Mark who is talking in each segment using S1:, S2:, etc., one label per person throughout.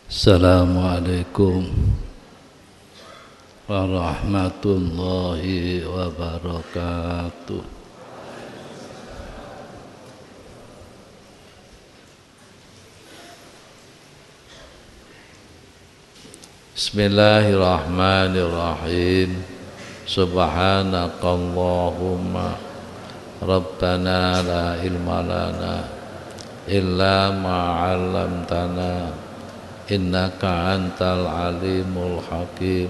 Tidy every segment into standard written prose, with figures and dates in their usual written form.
S1: Assalamualaikum warahmatullahi wabarakatuh. Bismillahirrahmanirrahim. Subhanakallahumma Rabbana la ilma lana illa ma 'allamtana innaka antal alimul hakim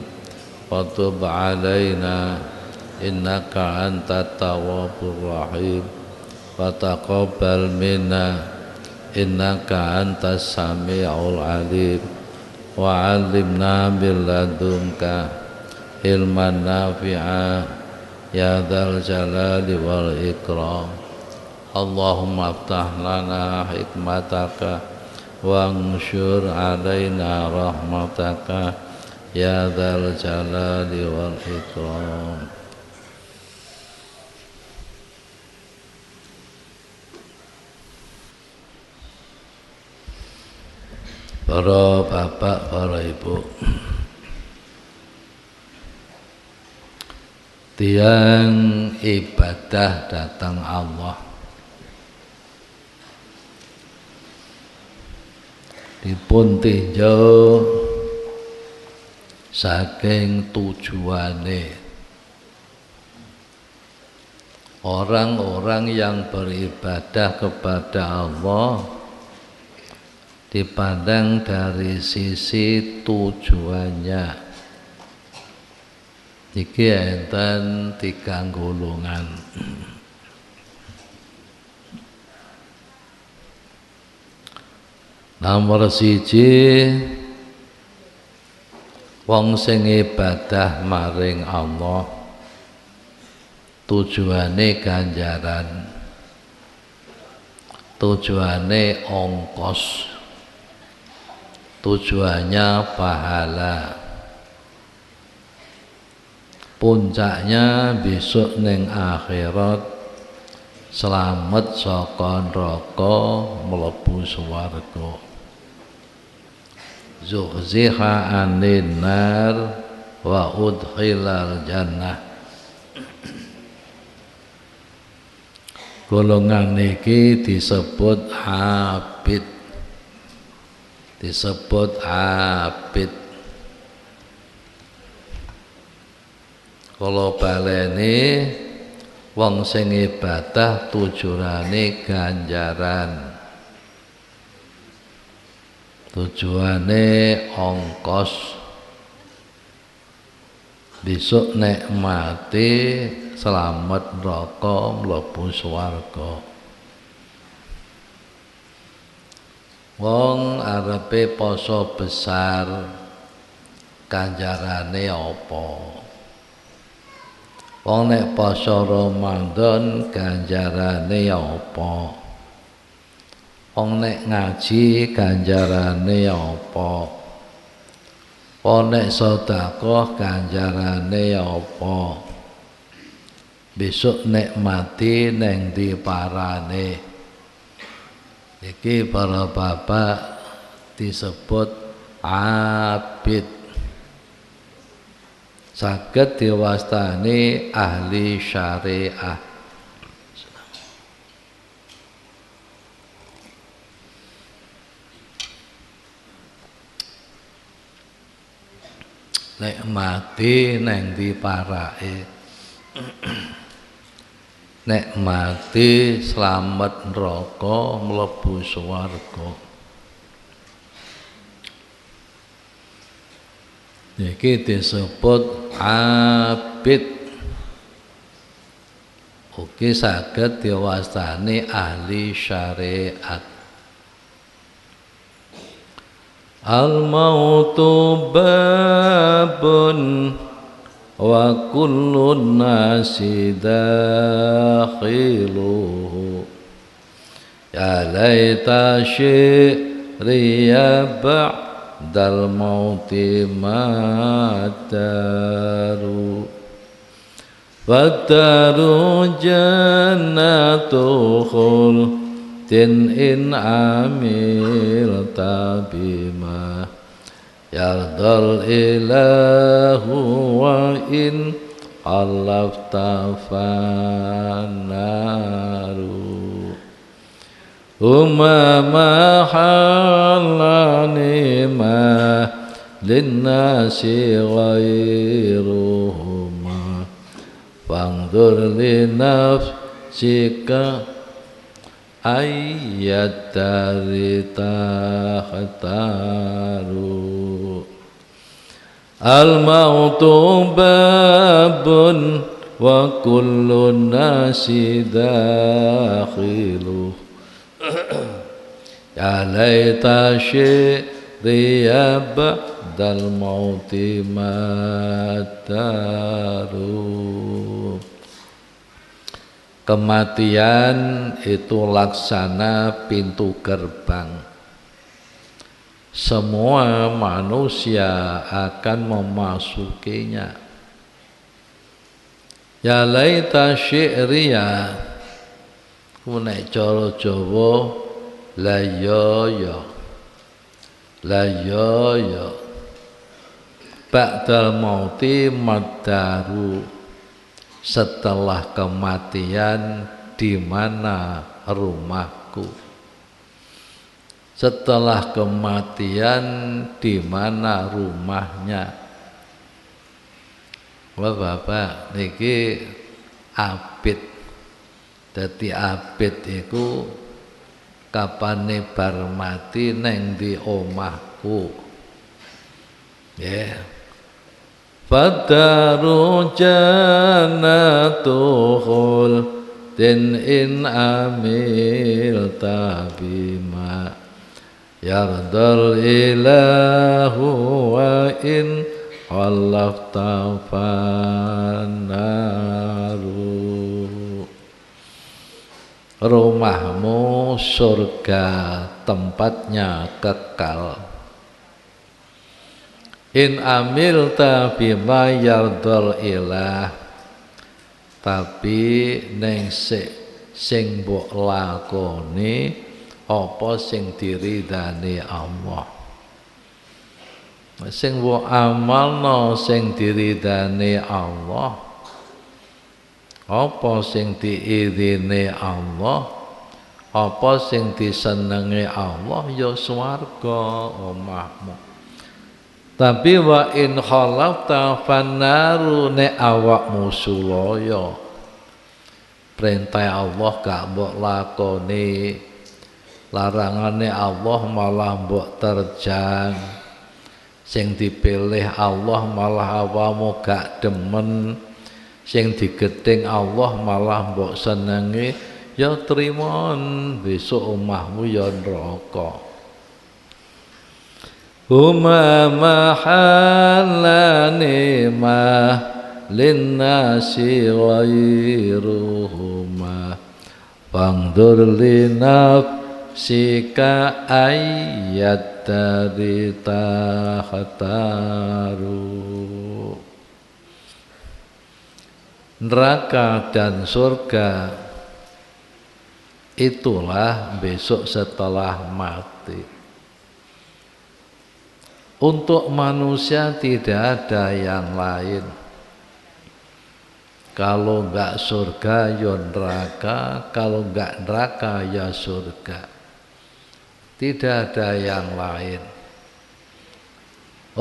S1: wa tub alaina innaka antat tawwabur rahim wa taqabbal minna innaka antas sami'ul alim wa 'allimna min ladunka ilman nafi'a ya dzal jalali wal ikram. Allahumma aftah lana hikmataka wangsyur alaina rahmataka ya dzal jalali wal ikram. Para bapak, para ibu, tiang ibadah datang Allah dipun tinjau saking tujuane orang-orang yang beribadah kepada Allah dipandang dari sisi tujuannya. Iki enten 3 golongan. Nomor 1, wong sing ibadah maring Allah tujuane ganjaran, tujuane ongkos, tujuannya pahala, puncaknya besok ning akhirat selamat saka neraka mlebu swarga. Zuhziha anin nar wa udkhilal jannah. Golongan niki disebut abid. Disebut abid. Kalau baleni wong sing ibadah tujuane ganjaran, tujuane ongkos, besok nek mati selamat neraka mlebu swarga. Wong arepe poso besar ganjarane apa? Wong nek poso Ramadan ganjarane apa? Wong nek ngaji ganjarane apa? Wong nek sedekah ganjarane apa? Besok nek mati neng ndi parane? Iki para bapak disebut abid. Saged diwastani ahli syariah. Nek mati neng ndi parake? Nek mati selamat neraka mlebu swarga. Iki disebut abid. Ugi saged diwastani ahli syariat. Al-mautu babun wa kullun nasi dakhiluhu ya laita syriya ba'dal mauti madaru wadaru jannatu khul tin in amil tabima yardal ilahu wa in alafta fanaru mahallani ma linnasi ghairuhuma fangdur li nafsika ayat dari takhtaru al-mautu babun wa kullu nasi dakhilu ya laita syi'riya ba'dal mauti mataru. Kematian itu laksana pintu gerbang. Semua manusia akan memasukinya. Ya laita syi'riya kunek cara Jawa la ya ba'dal mauti madaru. Setelah kematian di mana rumahku? Setelah kematian di mana rumahnya? Bapak niki abid. Dadi abid iku kapane bar mati neng di omahku. Yeah. Fadaru jannatuhul din in amil tabima yardal ilahu wa in khalafta fanaru. Rumahmu surga, tempatnya kekal. In amilta bima yardal ilah, tapi neng sing mbok lakoni apa sing diridani Allah. Sing mbok amalno sing diridani Allah, apa sing diidini Allah, apa sing disenengi Allah, ya swarga omahmu. Tapi wa in khalafta fannaru, nek awakmu sulaya perintah Allah gak mbok lakoni, larangane Allah malah mbok terjang, sing dipilih Allah malah awakmu gak demen, sing digedhing Allah malah mbok senengi, ya trimon besok omahmu ya neraka. Huma mahallani ma linnasi ghairuhuma fangdur li nafsika ayat dari takhtaru. Neraka dan surga itulah besok setelah mati. Untuk manusia tidak ada yang lain. Kalau enggak surga ya neraka, kalau enggak neraka ya surga. Tidak ada yang lain.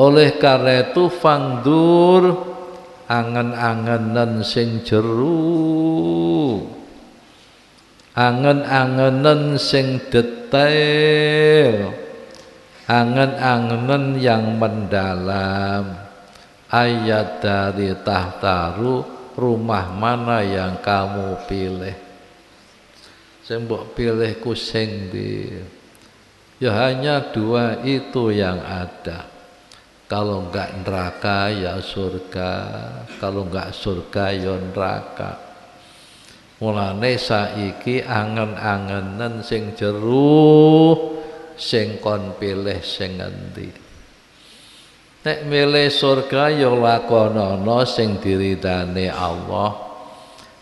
S1: Oleh karena itu fangdur, angen-angenen sing jeru, angen-angenen sing detail, angen-angenen yang mendalam. Ayat dari tahtaru, rumah mana yang kamu pilih? Sing mbok pilih ku sing ndi? Ya hanya dua itu yang ada. Kalau enggak neraka ya surga, kalau enggak surga ya neraka. Mulane saiki angen-angenen sing jeru, sing kon pilih sing endi. Nek milih surga ya lakonana sing diridani Allah.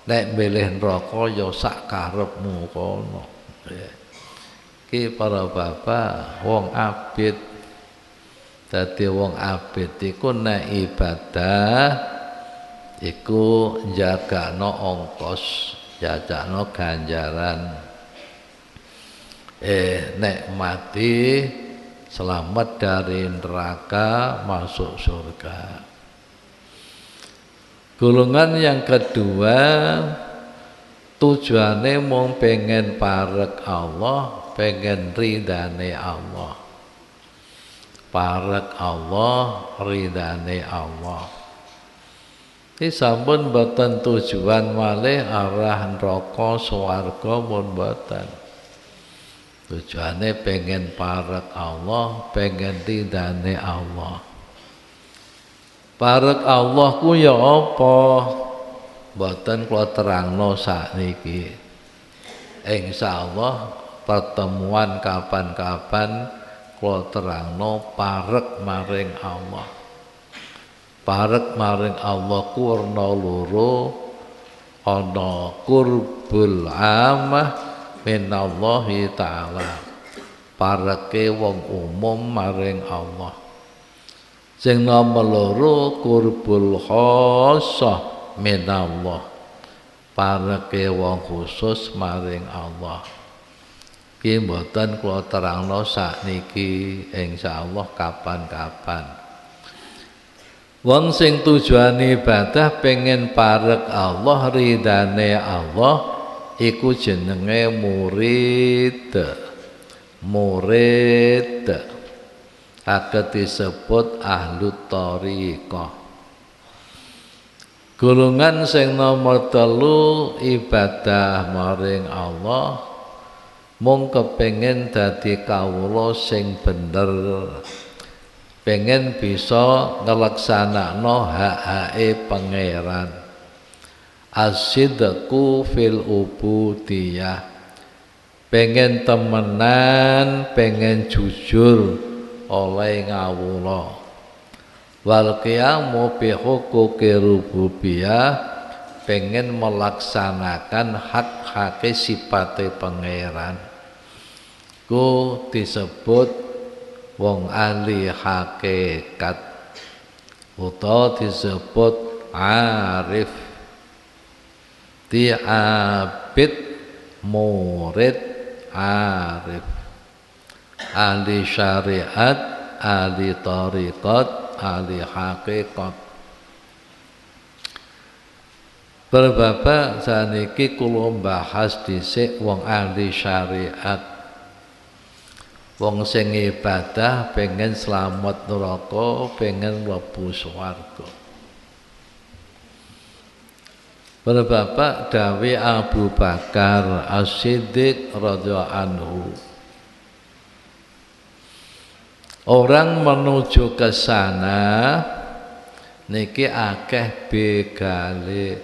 S1: Nek milih neraka ya sak karepmu kono. Iki para bapak wong abid Dadi wong abid iku nek ibadah iku njagakno ongkos, njagakno ganjaran. Nek mati selamat dari neraka, masuk surga. Golongan yang kedua tujuannya mung pengen parek Allah, pengen ridane Allah. Parek Allah, ridane Allah. Ini sampun boten tujuan malih arah neraka swarga pun boten. Tujuannya pengen parek Allah, pengen ridane Allah. Parek Allah ku ya apa? Mboten kula terangno sakniki. Insyaallah pertemuan kapan-kapan kula terangno parek maring Allah. Parek maring Allah ku werna loro, ana qurbul amah minallahi taala. Pareke wong umum maring Allah. Sing nomor loro qurbul khassah minallah, pareke wong khusus maring Allah. Ki mboten kula terangno sakniki, insyaallah kapan-kapan. Wong sing tujuan ibadah pengen parek Allah, ridane Allah, iku jenenge murid. Murid agak disebut ahlu thariqah. Golongan sing nomor 3 ibadah maring Allah, mung kepengin dadi kawula sing bener, pengen bisa ngelaksanakno hak-hake pangeran. As-sidqu fil ubudiyah, pengen temenan, pengen jujur oleh ngawula. Wal qiyamu bi huquqi rububiyah, pengen melaksanakan hak-hake sifate pangeran. Ku disebut wong ahli hakikat, utawa disebut arif. Abid, murid, arif. Ahli syariat, ahli thariqat, ahli hakikat. Berbapa saniki kula bahas dhisik wong ahli syariat. Wong sing ibadah pengen selamat neraka, pengen mlebu swarga. Berbapa dawe Abu Bakar As-Siddiq radhiyallahu anhu. Orang menuju ke sana niki akeh begale.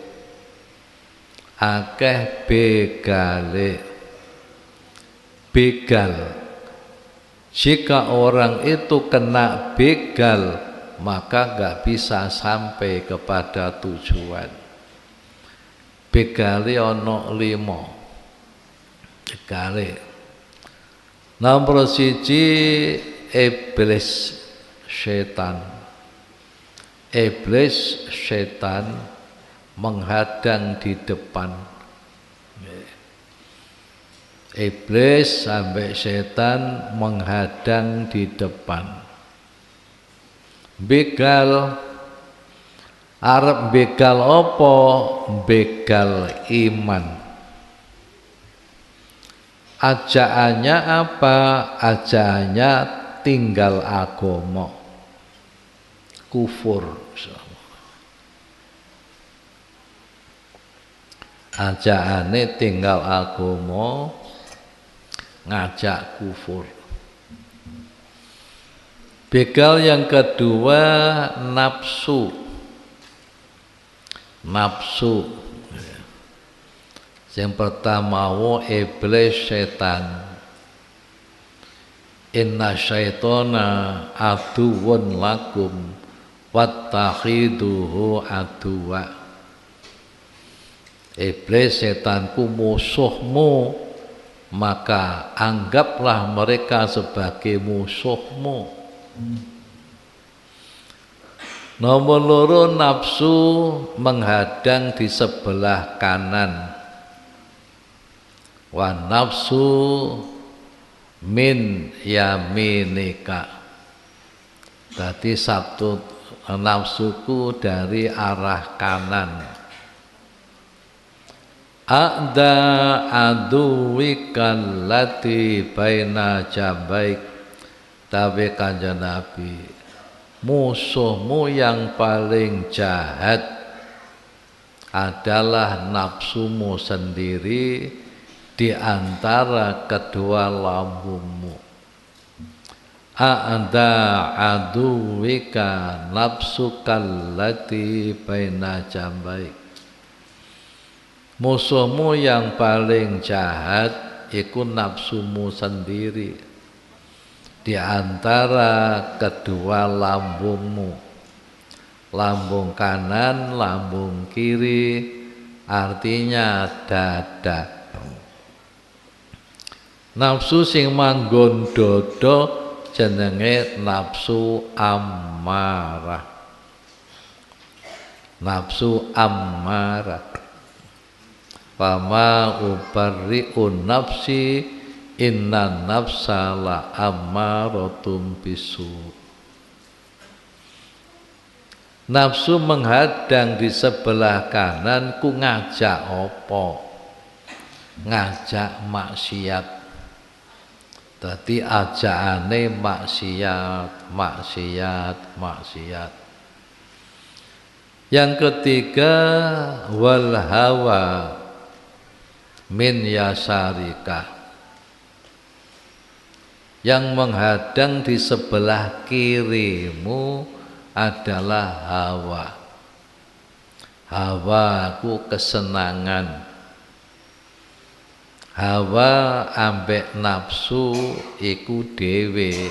S1: Akeh begale. Begal. Jika orang itu kena begal, maka gak bisa sampai kepada tujuan. Begale ana 5. Begale. Nomor 1 iblis setan. Iblis setan menghadang di depan. Iblis sampai setan menghadang di depan. Begal, arep begal apa? Begal iman. Ajaannya apa? Ajaannya tinggal agama, kufur. Ajaane tinggal agama, ngajak kufur. Begal yang kedua nafsu. Nafsu. Yang pertama iblis setan. Inna syaitona aduwwun lakum wattakhiduhu aduwa. Iblis setanku musuhmu, maka anggaplah mereka sebagai musuhmu. Nomor loro, nafsu menghadang di sebelah kanan. Wa nafsu min yaminika. Berarti satu nafsuku dari arah kanan. A'da aduwika lati baina jambaik. Tapi kanjeng Nabi, musuhmu yang paling jahat adalah nafsumu sendiri di antara kedua lambungmu. A'da aduwika nafsukal lati baina jambaik. Musuhmu yang paling jahat iku nafsumu sendiri di antara kedua lambungmu. Lambung kanan, lambung kiri, artinya dada. Nafsu sing manggon dodo jenenge nafsu ammarah. Nafsu ammarah. Fama ubarri'un nafsi inna nafsa la ammaratum bisu. Nafsu menghadang di sebelah kanan ku ngajak apa? Ngajak maksiat. Dadi ajakane maksiat, maksiat. Yang ketiga, wal hawa min yasarika. Yang menghadang di sebelah kirimu adalah hawa. Hawaku kesenangan. Hawa ambek nafsu iku dhewe.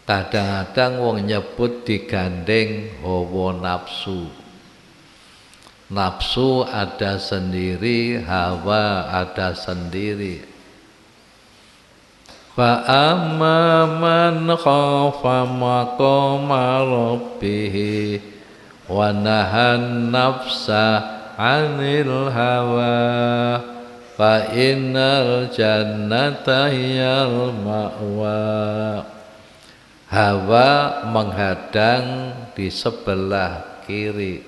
S1: Kadang-kadang wong nyebut digandeng hawa nafsu. Nafsu ada sendiri, hawa ada sendiri. Fa amma man khafa maqama rabbih wa nahan nafsa 'anil hawa fa innal jannata hiyal ma'wa. Hawa menghadang di sebelah kiri.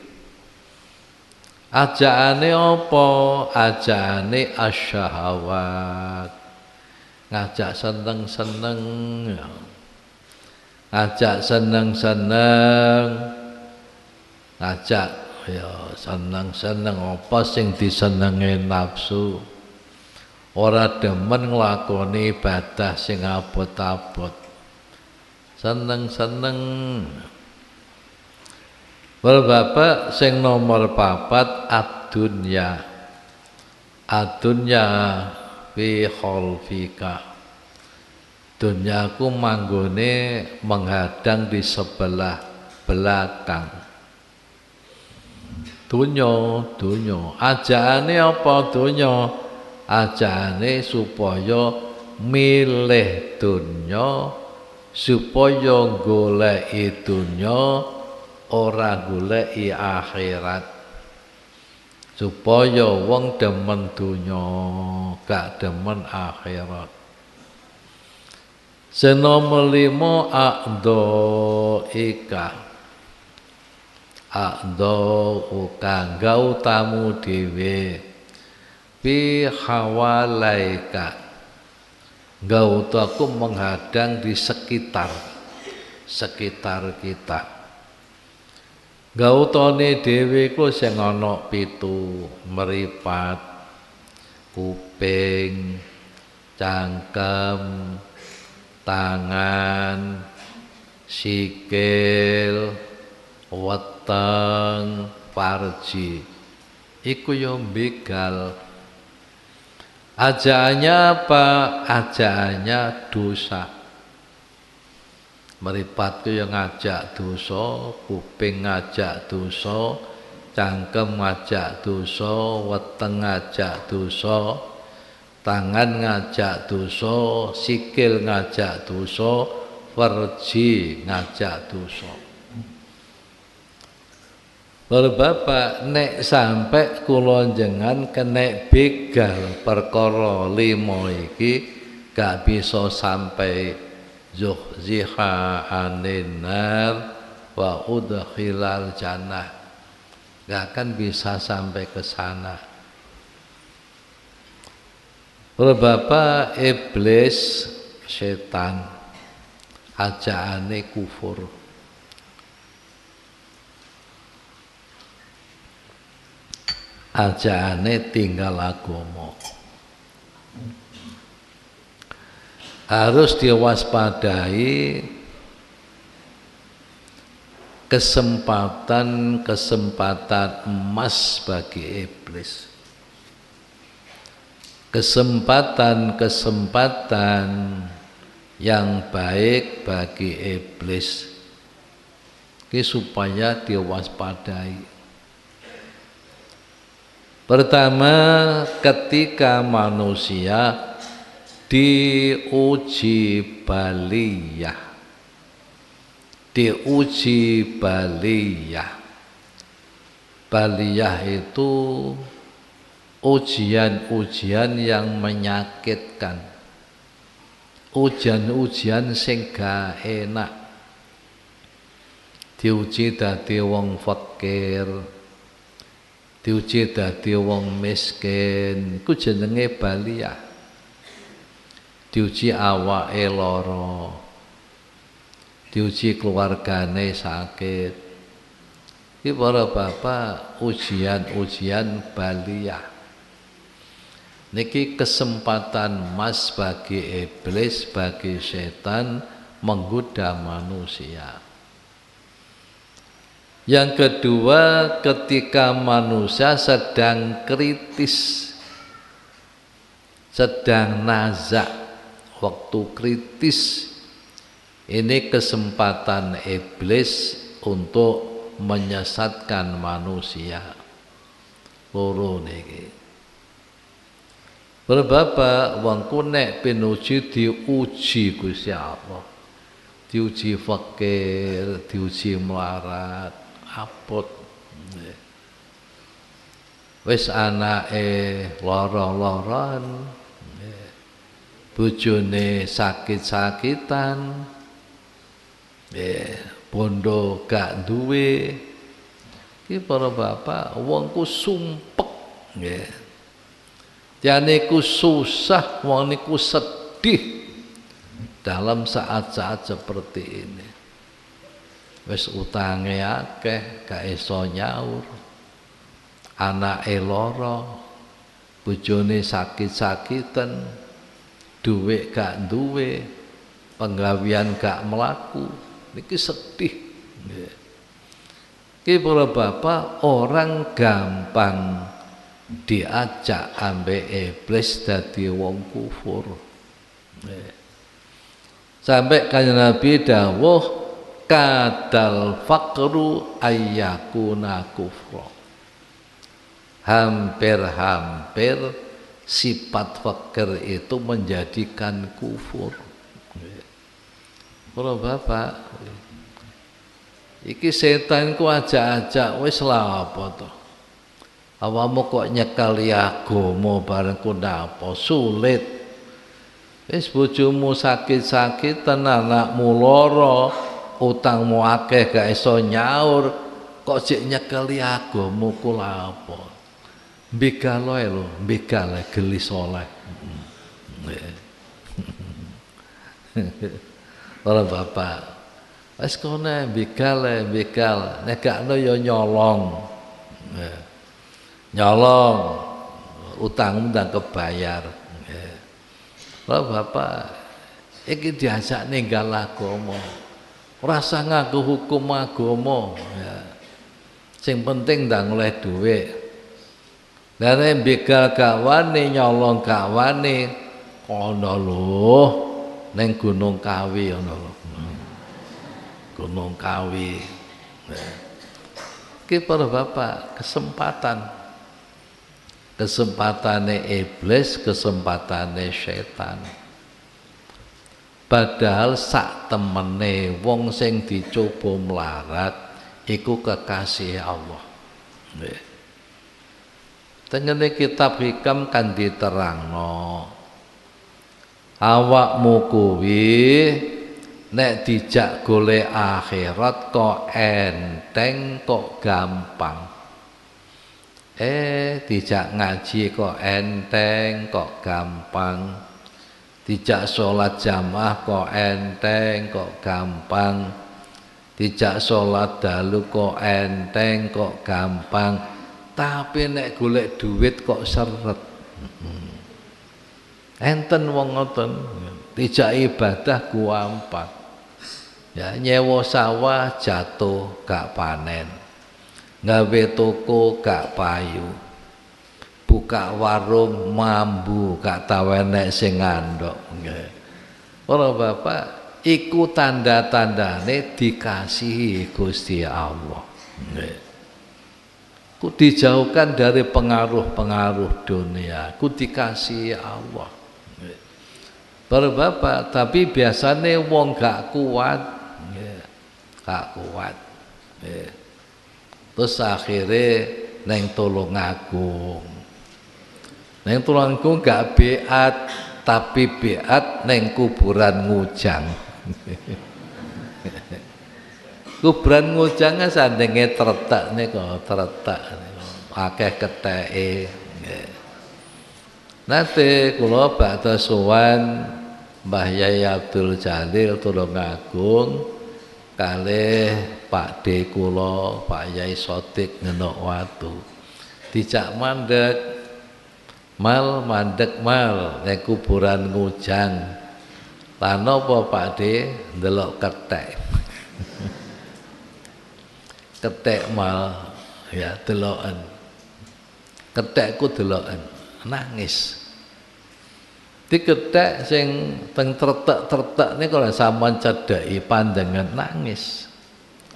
S1: Ajaane apa? Ajaane asyahawat. Ngajak seneng-seneng. Ngajak seneng-seneng. Ngajak ya seneng-seneng apa sing disenengi nafsu. Ora demen nglakoni ibadah sing abot-abot. Seneng-seneng. Wal bapak sing nomor 4 ad-dunya. Ad-dunya fi khalfika. Dunyaku manggone menghadang di sebelah belakang. Dunya. Ajaane apa dunya? Ajaane supaya milih dunya, supaya goleki dunya ora goleki akhirat, supaya wong demen dunya gak demen akhirat. Senomor 5 a'dhaika. A'dhauka gautamu dhewe fi hawalaika. Gautaku menghadang di sekitar kita. Gautane dhewe ku sing ana 7, mripat, kuping, cangkem, tangan, sikil, weteng, farji. Iku yo begal. Ajaannya apa? Ajaannya dosa. Mripatku yang ngajak dosa, kuping ngajak dosa, cangkem ngajak dosa, weteng ngajak dosa, tangan ngajak dosa, sikil ngajak dosa, farji ngajak dosa. Lho Bapak, nek sampai kula jenengan kena begal perkara 5 iki gak bisa sampai zuhziha anin nar wa udkhilal jannah. Gak akan bisa sampai ke sana. Lho Bapak, iblis setan ajaane kufur. Ajaane tinggal agama. Harus diwaspadai kesempatan emas bagi iblis. Kesempatan yang baik bagi iblis. Ini supaya diwaspadai. Pertama, ketika manusia diuji baliyah. Baliyah itu ujian-ujian yang menyakitkan. Ujian-ujian sing gak enak. Diuji dadi wong fakir, diuji dadi wong miskin, iku jenenge baliyah. Diuji awake lara, diuji keluargane sakit. Iki para bapak ujian-ujian baliyah. Niki kesempatan emas bagi iblis, bagi setan menggoda manusia. Yang kedua, ketika manusia sedang kritis, sedang nazak, waktu kritis, ini kesempatan iblis untuk menyesatkan manusia. Loro niki. Berbapak wong kunek pinuji diuji Gusti Allah. Diuji fakir, diuji melarat, apot. Wis anake lara-laran, bojone sakit-sakitan, bondo gak duwe. Iki para bapak wong ku sumpek nggih. Jane ku susah, wong niku sedih dalam saat-saat seperti ini. Wis utange akeh, gak iso nyaur. Anake lara, bojone sakit-sakitan, duwe gak duwe, penggawean gak mlaku. Niki sedih. Iki para bapak orang gampang diajak ambek iblis dadi wong kufur. Sampai kanjeng Nabi dawuh kadal faqru ayyakuna kufra. Hampir-hampir sifat fakir itu menjadikan kufur. Para bapak, iki setan ku ajak-ajak wis lha apa to? Awamu kok nyekali agama bareng ku napa sulit. Wis bojomu sakit-sakitan, anakmu lara, utangmu akeh gak iso nyaur, kok sik nyekali agama ku lha apa? Begal ae lho, begal geli saleh. Para bapak, wis kene begal, nek gak ono ya nyolong. Nyolong utangmu ndang kebayar. Lha bapak iki diajak ninggal agama. Ora usah ngaku hukum agama ya. Sing penting ndang oleh dhuwit. Lah nek begal gak wani, nyolong gak wani, ana lho ning Gunung Kawi ana lho. Gunung Kawi. Iki para bapak kesempatane iblis, kesempatane setan. Padahal sak temene wong sing dicoba melarat iku kekasih Allah. Nggih. Tengene kitab hikam kan diterangno. Awakmu kuwi nek dijak golek akhirat kok enteng kok gampang. Dijak ngaji kok enteng kok gampang. Dijak sholat jamaah kok enteng kok gampang. Dijak sholat dalu kok enteng kok gampang. Tapi nek golek duit kok seret. Enten wong ngoten. Dijak ibadah gampang. Ya nyewa sawah jatuh gak panen. Gawe toko gak payu. Buka warung mambu gak tau enek sing ngandhok. Nggih. Para bapak, iku tanda-tandane dikasihi Gusti Allah. Nggih. Ku dijauhkan dari pengaruh-pengaruh dunia, ku dikasihi Allah. Nggih. Para bapak, tapi biasane wong gak kuat, nggih. Gak kuat. Nggih. Terus akhirnya neng Tulungagung. Neng Tulungagung gak beat, tapi beat neng kuburan Ngujang. Kuburan Ngujang sandenge terletak niku, terletak akeh keteke. Nate kula badhe sowan Mbah Yai Abdul Jalil Tulungagung kalih Pak D kula, Pak Yai Sotik Ngenok Watu. Dijak mandek mal ning kuburan Ngujang. Lan napa Pak D ndelok kethek. Kethek mal ya deloken. Kethekku deloken nangis. Dikethek sing teng tretek-tretek niku lho sampean cedhaki pandangan nangis.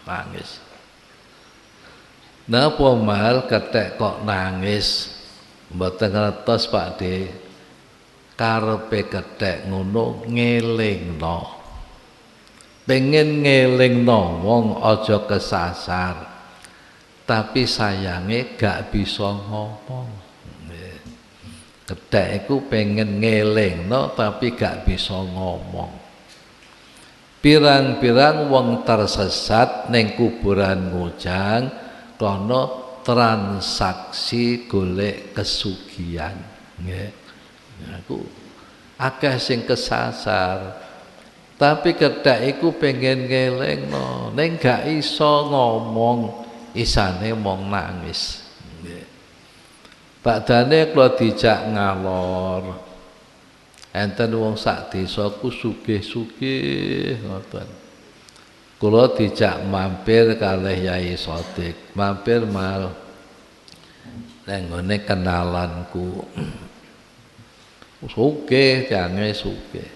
S1: Nangis. Napa mal kethek kok nangis? Mboten ngertos Pak De. Karepe kethek ngono ngelingno. Pengen ngelingno wong aja kesasar. Tapi sayange gak bisa ngomong. Kethek iku pengen ngelingno tapi gak bisa ngomong. Pirang-pirang wong tersesat ning kuburan Ngujang kono transaksi golek kesugihan. Nggih. Aku akeh sing kesasar. Tapi kethek iku pengen ngelingno, ning gak iso ngomong, isane mong nangis. Badane kula dijak ngalor. Enten wong sak desaku sugih-sugih ngoten. Kula dijak mampir kalih Yai Sotik. Mampir mal nang ngene kenalanku. Sugih, jange sugih.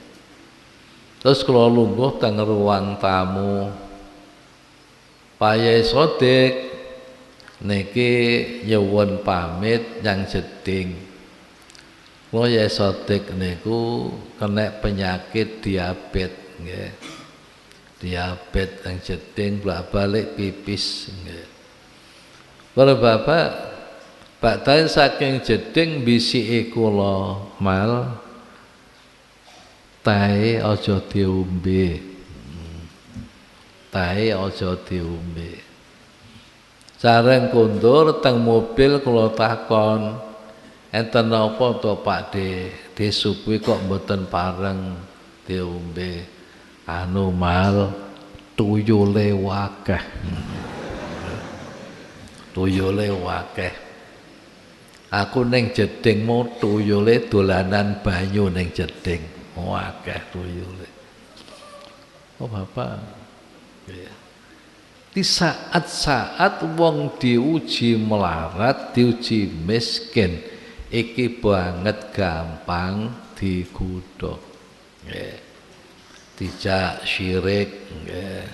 S1: Terus kula lungguh teng ruang tamu. Pak Yai Sotik niki nyuwun pamit yang jeding. Kula Yai Sotik niku kena penyakit diabetes nggih. Diabetes yang jeding bolak-balik pipis nggih. Para bapak, badhe saking jeding bisiki kula mal tahe aja diombe. Tahe aja diombe. Sareng kondur teng mobil kula takon, enten napa to Pak De? Disupi kok mboten pareng diombe. Anu mal tuyule wakeh. Tuyule wakeh. Aku ning jeding mau tuyule dolanan banyu ning jeding. Wakeh tuyule. Oh Bapak. Ya. Di saat-saat wong diuji melarat, diuji miskin, iki banget gampang digodhog. Nggih. Dijak syirik, nggih.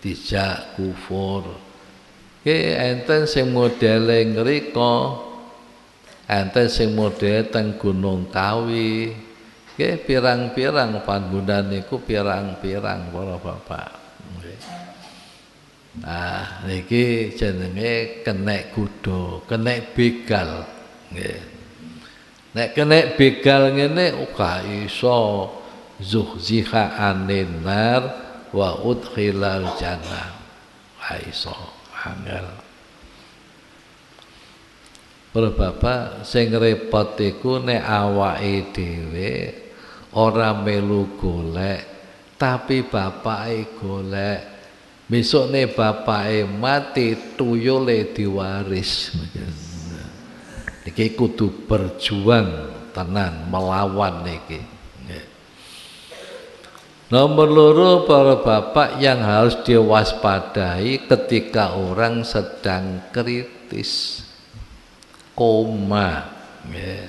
S1: Dijak kufur. Nggih enten sing modele ngrika, enten sing modele teng Gunung Kawi. Nggih pirang-pirang panggonan niku pirang-pirang para bapak. Nggih. Nah, niki jenenge kenek kuda, kenek begal. Nggih. Nek kenek begal ngene ora iso zuhziha anin nar wa udkhilal jannah. Ora iso angel. Para bapak sing repot iku nek awake dhewe ora melu golek tapi bapake golek. Besokne bapake mati tuyule diwaris. Iki kudu berjuang tenan melawan niki. Nomor loro para bapak yang harus diwaspadai ketika orang sedang kritis. Koma nggih.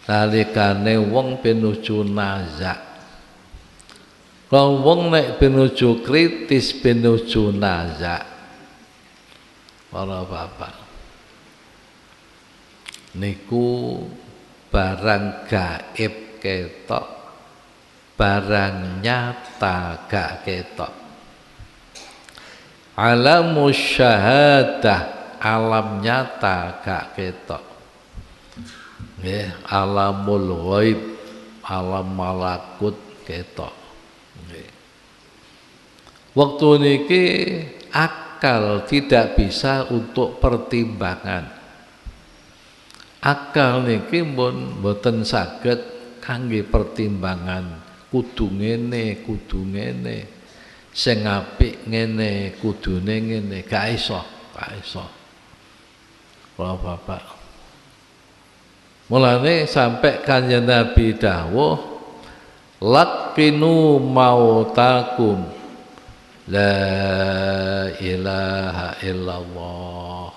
S1: Nalikane wong pinuju nazak. Wong nek pinuju kritis pinuju nazak. Para bapak. Niku barang gaib ketok, barang nyata gak ketok. Alamus syahadah, alam nyata gak ketok. Nggih, alamul ghaib, alam malakut ketok. Nggih. Waktu niki akal tidak bisa untuk pertimbangan. Akal niki pun mboten saged kangge pertimbangan kudu ngene, sing apik ngene, kudune ngene, gak iso. Kalau bapak mulane sampai kanjeng Nabi dawuh laqinu mautakum la ilaha illallah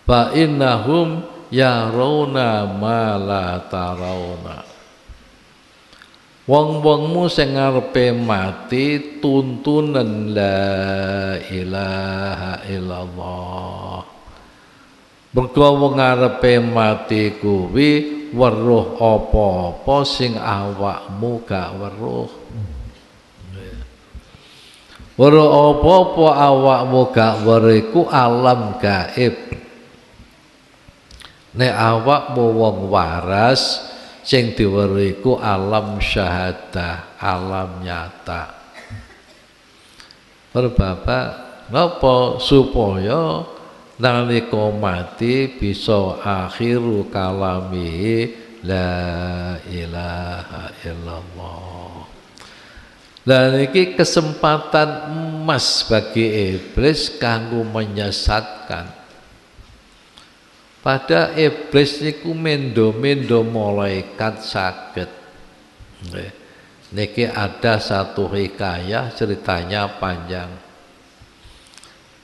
S1: fa innahum yarawna ma la tarawna. Wong-wongmu sing ngarepe mati tuntunan la ilaha illallah. Mergo wong ngarepe mati kuwi weruh apa-apa sing awakmu gak weruh. Weruh apa-apa awakmu gak weruh iku alam gaib. Nek awakmu wong waras sing diweruh iku alam syahadah, alam nyata. Bapak, napa supaya nalika mati bisa akhiru kalami la ilaha illallah. Dan ini kesempatan emas bagi iblis kanggo menyesatkan. Pada iblis niku mendo-mendo malaikat saged. Niki ada satu hikayah ceritanya panjang.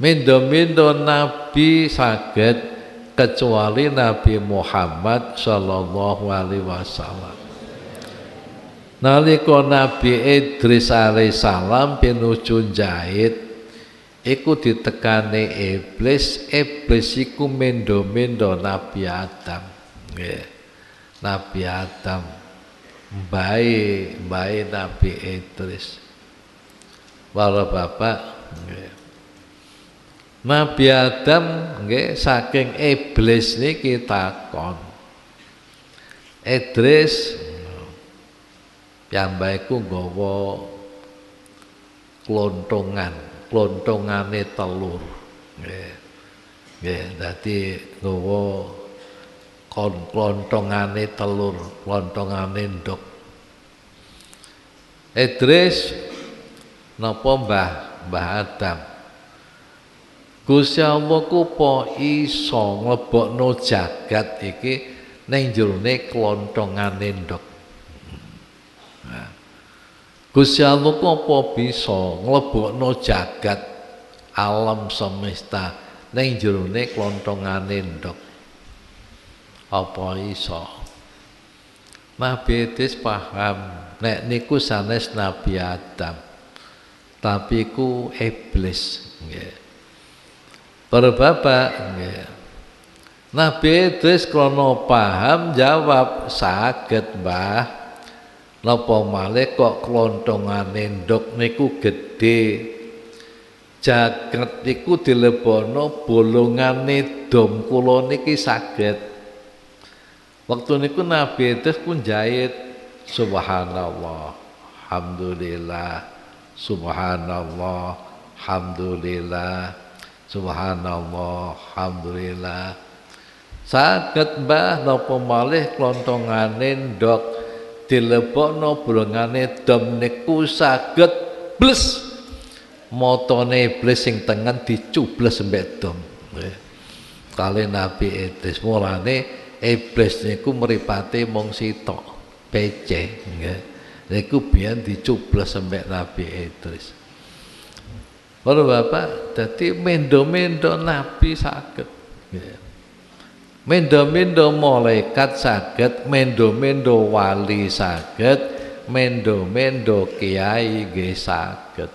S1: Mendo-mendo Nabi saged kecuali Nabi Muhammad sallallahu alaihi wasallam. Nalika Nabi Idris alaihissalam pinuju jahit iku ditekani iblis iku mendo-mendo Nabi Adam. Nggih. Nabi Adam mbae Nabi Idris. Para bapak nggih. Nabi Adam nggih saking iblis niki takon. Idris piyambake nggawa klontongane telur. Nggih, dadi nggawa klontongane telur, klontongane nduk. Idris napa Mbah Adam? Gusti Allah ku po iso nglebokno jagat iki ning jerone klontongane nduk. Gusti Allah ku apa bisa nglebokno jagat alam semesta ning jerone klontongane ndok. Apa iso? Nabi Idris paham nek niku sanes Nabi Adam. Tapi ku iblis nggih. Para bapak nggih. Nabi Idris krana paham jawab saged Mbah. Napa malih kok klontongane nduk niku gedhe jagat iku dilebono bolongane dom kula niki saged. Waktu niku Nabi Idris pun jahit subhanallah, alhamdulillah, subhanallah, alhamdulillah, subhanallah, alhamdulillah. Saged mbah napa malih klontongane ndok dilebokno bolongane dom niku saged bles motone iblis sing tengen dicubles mbek dom. Kali Nabi Idris mulane iblis niku mripate mung sitok pece nggih. Niku biyen dicubles mbek Nabi Idris. Para Bapak, dadi mendo-mendo Nabi saged nggih. Mendo-mendo malaikat saged, mendo-mendo wali saged, mendo-mendo kiai nggih saged.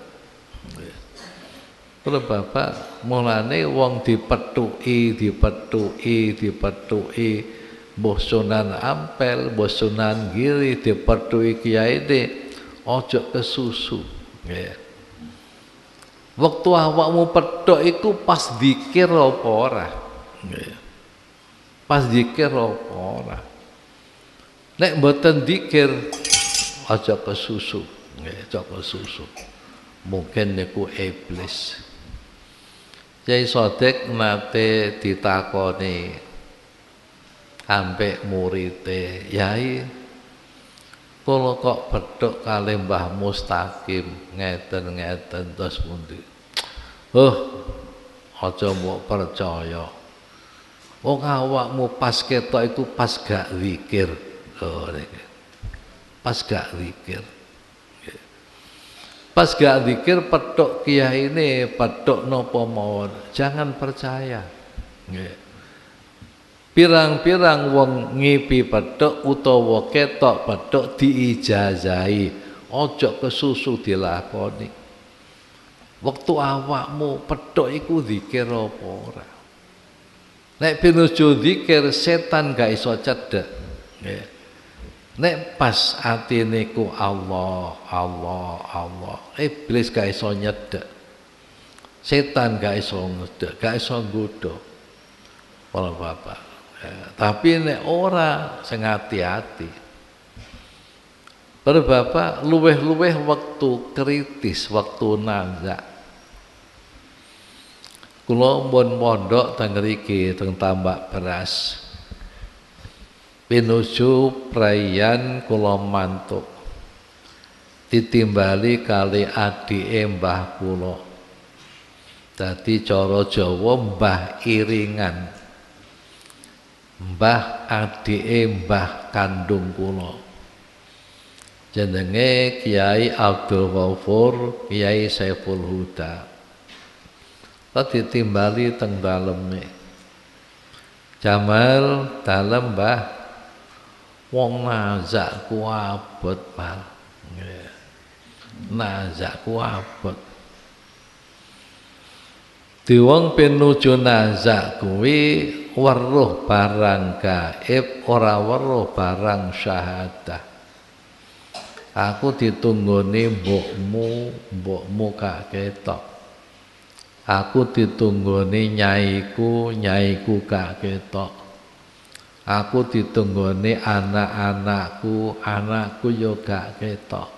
S1: Para Bapak, mulane wong dipethuki mbuh Sunan Ampel, mbuh Sunan Giri dipethuki kiyaine aja kesusu nggih. Waktu awakmu pethuk iku pas zikir apa ora? Nggih. Pas zikir apa ora? Nek mboten zikir aja kesusu nggih, aja kesusu. Mungkin niku iblis. Kyai Sodik nate ditakoni ambek murite, "Yai, kula kok bedhok kalih Mbah Mustaqim ngeten-ngeten terus pundi?" Aja mbok percaya. Wong awakmu pas ketok iku pas gak zikir. Pas gak zikir. Pas gak zikir petuk kiai ini, petuk nopo mawon, jangan percaya. Pirang-pirang wong ngipi petuk utawa ketok petuk diijazahi, ojo kesusu dilakoni. Waktu awakmu petuk iku zikir apa ora? Nek pinuju zikir setan gak iso cedhek. Nek pas atine ku Allah, Allah, Allah, iblis gak iso nyedek. Setan gak iso nyedek, gak iso nggodha. Para Bapak. Tapi nek ora sing hati-hati. Para Bapak, luweh-luweh waktu kritis, waktu nazak. Kula mun mondok teng mriki teng Tambak Beras. Pinuju prayan kula mantuk ditimbali kali adike mbah kula. Dadi cara Jawa mbah iringan. Mbah adike mbah kandung kula. Jenenge Kiai Abdul Ghafur, Kiai Saiful Huda. Tadi ditimbali teng daleme. Jamal dalem mbah wong nazak ku abot Pak. Nazak ku abot. Di wong pinuju nazak kuwi weruh barang gaib, ora weruh barang syahadah. Aku ditunggoni mbokmu gak ketok. Aku ditunggoni nyaiku gak ketok. Aku ditunggoni anakku yo gak ketok.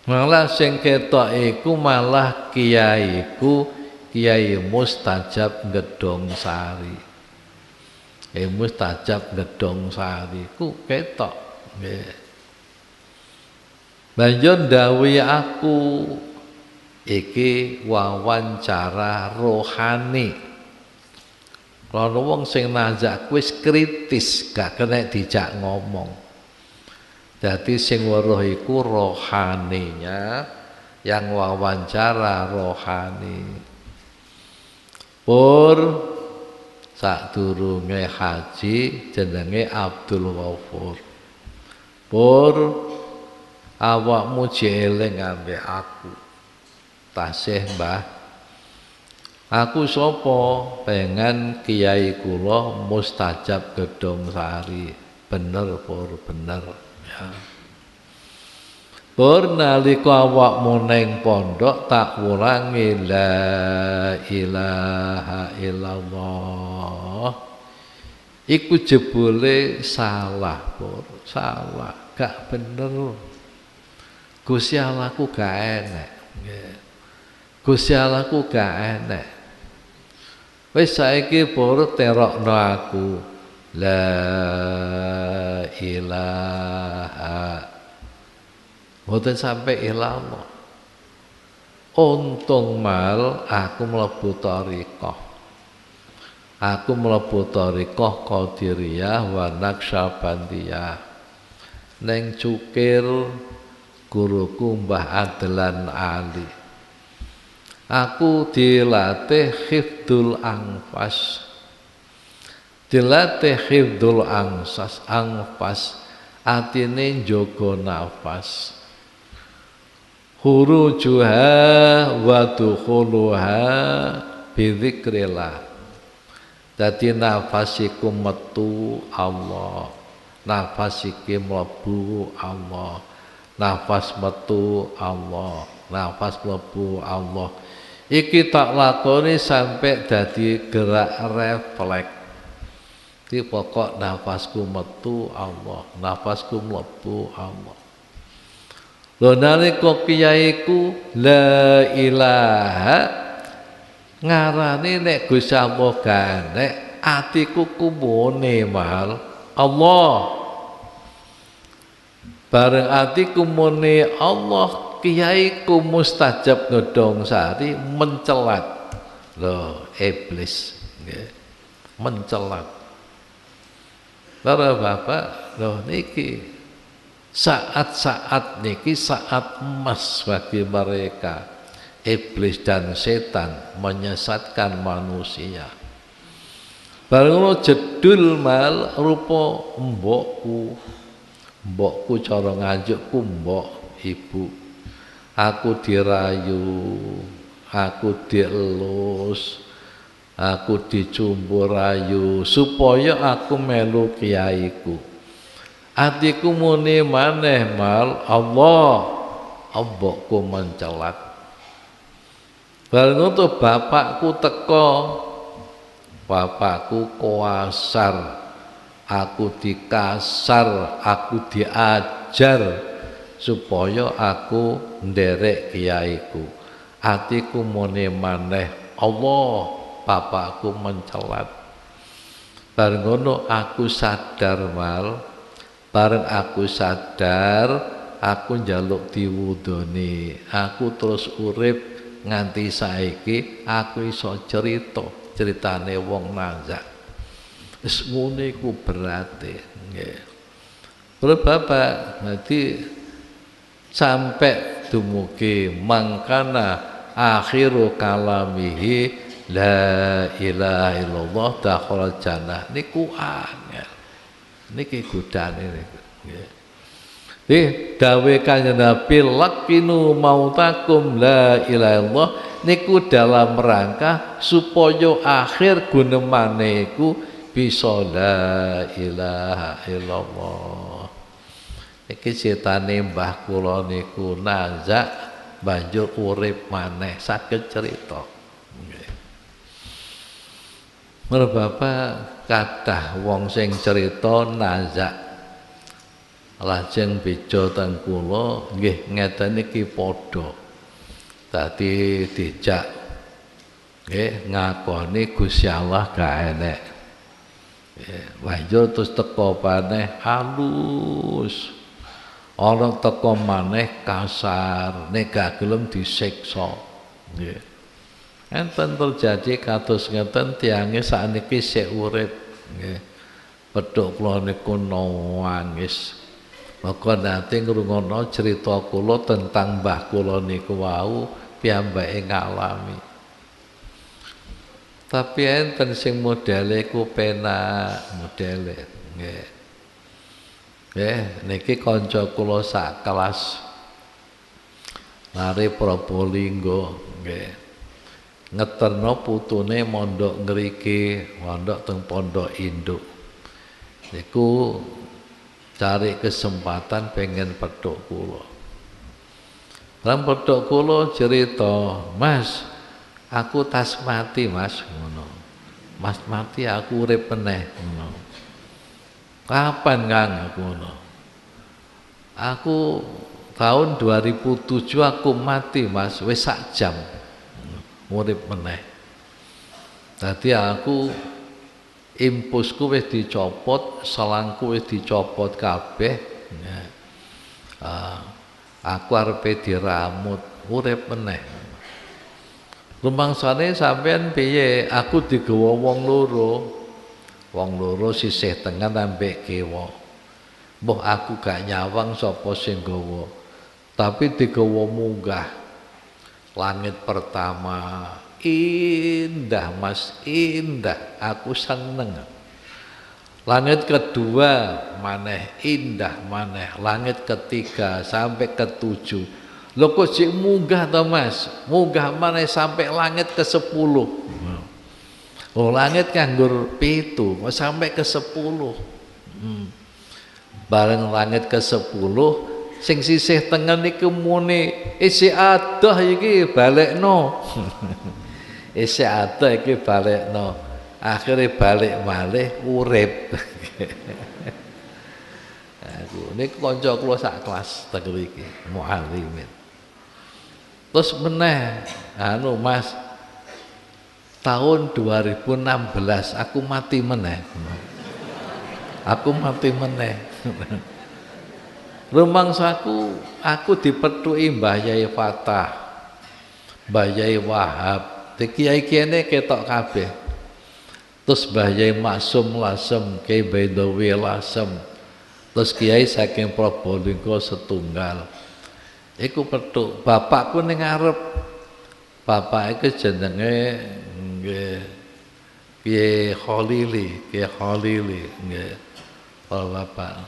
S1: Malah sing ketok iku malah kiaiku, Kiai Mustajab Gedong Sari. Mustajab Gedong Sari ku ketok. Banjur ndhawuhi aku iki wawancara rohani. Kalau wong sing nazak wis kritis, gak kena dijak ngomong. Jadi sing weruh iku rohaninya, yang wawancara rohani. Pur sadurunge haji jenenge Abdul Ghafur. Pur awakmu jeling ambek aku. Tasih Mbah. Aku sapa pengen kiai kula Mustajab Gedong Sari. Bener pur bener ya. Pur nalika awakmu ning pondok tak ulangi la ilaha illallah. Iku jebule salah, Pur. Salah, gak bener. Gusti Allah ku gak enek. Nggih. Gusti Allah ku gak enek. Wis saiki Pur terokno aku la ilaha mboten sampai ilallah. Untung mal aku mlebu thariqah. Aku mlebu thariqah Qadiriyah wa Naqsyabandiyah. Neng cukir guruku Mbah Adlan Ali. Aku dilatih hifdzul anfas. Dilatih hifdzul anfas. Atine njaga nafas. Khurujuha wa dukhuluha bidzikrillah. Dadi nafas iku metu Allah, nafas iki mlebu Allah, nafas metu Allah, nafas mlebu Allah. Iki tak lakoni sampai dadi gerak refleks. Iki pokok nafasku metu Allah, nafasku mlebu Allah. Lho nalika kiaiku la ilaha ngarani nek Gusti Allah ganek atiku kumune mal Allah. Bareng atiku mune Allah kiaiku mustajab ngodong sari mencelat. Lho iblis nggih. Mencelat. Para bapak, lho niki saat-saat niki saat emas bagi mereka. Iblis dan setan menyesatkan manusia. Bareng jedul mal rupa mbokku cara nganjukku mbok ibu. Aku dirayu, aku dielus, aku dicumbur rayu supaya aku melu kiaiku. Atiku muni maneh mal Allah, mbokku mencelat. Bareng itu bapakku teko, bapakku kuasar, aku dikasar, aku diajar supaya aku nderek kiaiku. Atiku muni maneh Allah, bapakku mencelat. Bareng ngono aku sadar mal, bareng aku sadar, aku njaluk diwudoni, aku terus urip. Nganti saiki aku iso ceritane wong Nazak. Wis ngene iku berate nggih. Bapak dadi sampai dumugi mangkana akhiru kalamihi la ilaha illallah dakhala jannah niku angel. Niki godane niku nggih. Dawe kanjeng Nabi lakinu mautakum la ilaha illallah niku dalam rangka supaya akhir gunemane iku bisa la ilaha illallah. Iki critane mbah kula niku Nazak banjur urip maneh saged cerita. Nggih. Bapak kathah wong sing cerita Nazak lajeng beja teng kula nggih ngeten iki padha. Dadi dijak nggih ngakoni Gusti Allah gak enek. Banjur terus teko maneh halus. Ana teko maneh kasar, nek gak gelem disiksa. Nggih. Enten terjadi kados ngeten tiange sakniki sik urip nggih. Pedhok kula niku nangis. Maka nanti ngrungokno cerita kula tentang mbah kula niku wau piyambake ngalami. Tapi enten sing modele ku penak modele nggih. Nggih niki kanca kula sak kelas. Lare Probolinggo nggih. Ngeterno putune mondok ngriki, mondok teng Pondok Induk. Niku cari kesempatan pengen pedhok kula. Lan pedhok kula cerita, "Mas, aku tas mati, Mas." Ngono. "Mas mati aku urip meneh." Ngono. "Kapan, Kang?" Aku ngono. "Aku tahun 2007 aku mati, Mas, wis sak jam." Urip meneh. Dadi aku impusku wis dicopot, selangku wis dicopot kabeh. Ya. Aku arepe diramut, urip meneh. Rumangsane sampean piye? Aku digawa wong loro. Wong loro sisih tengen ambek kiwa. Mbah aku gak nyawang sapa sing gawa. Tapi digawa munggah. Langit pertama indah, Mas, indah. Aku seneng. Langit kedua maneh indah maneh, langit ketiga sampai ketujuh. Lho kok sik munggah to, Mas? Munggah maneh sampai langit ke-10. Oh, langit nganggur 7 kok sampai ke-10. Bareng langit ke-10 sing sisih tengen iki muni isih adoh iki balekno. Isih adoh iki balekno. Akhirnya balik malih urip. Aku niku kanca kula sak kelas teng mriki, muallimin. Terus meneh anu Mas, tahun 2016 aku mati meneh. Aku mati meneh. Rumangsaku aku dipethuki Mbah Yai Fatah, Mbah Yai Wahab, kiai-kiai ketok kabeh. Terus Mbah Yai Maksum Lasem, Kiai Baidowi Lasem, terus kiai saking Probolinggo setunggal. Iku petuk, bapakku ning ngarep. Bapak iku jenenge nggih Kiai Khalili, Kiai Khalili nggih. Para bapak.